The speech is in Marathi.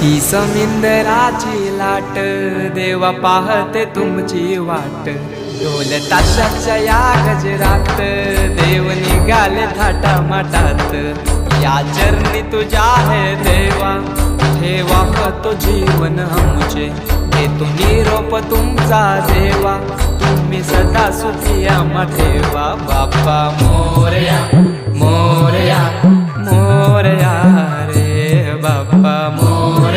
ही समिंदराची लाट देवा पाहते तुमची वाट। ढोल ताशाच्या या गजरात देव निघाले थाटा माटात। या चरणी तुझ्या है देवा ठेवा तो जीवन आमचे। देतो निरोप तुमचा देवा तुम्ही सदा सुखी आम्हा ठेवा। बाप्पा मोरया मोरया मोरया रे बाप्पा मोरया।